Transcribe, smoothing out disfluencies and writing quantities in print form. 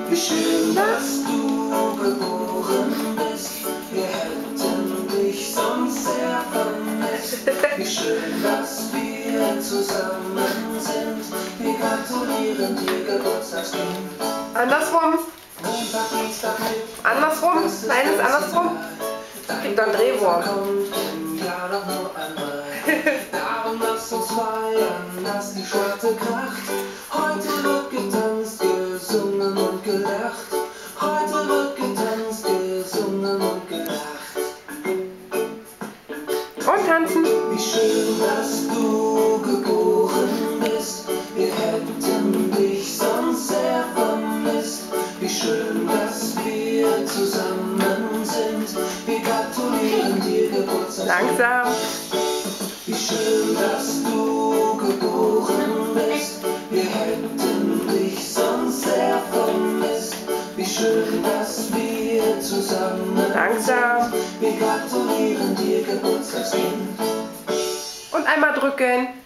Wie schön, dass du geboren bist. Wir hätten dich sonst sehr vermisst. Wie schön, dass wir zusammen sind. Wir gratulieren dir, Geburtstagskind. Andersrum. Montag, Dienstag, Mittwoch. Andersrum. Nein, ist andersrum. Gibt dann Drehwurm. Ja, doch nur einmal. Darum lass uns feiern, dass die Schwarte kracht. Heute wird getanzt, gesungen und gelacht. Heute wird getanzt, gesungen und gelacht. Und tanzen. Wie schön, dass du geboren bist. Wir hätten dich sonst sehr vermisst. Wie schön, dass wir zusammen sind. Wir gratulieren dir, Geburtstagskind. Langsam. Wie schön, dass du geboren bist. Wir hätten dich sonst sehr vermisst. Wie schön, dass wir zusammen Langsam. sind. Wir gratulieren dir, Geburtstagskind. Und einmal drücken.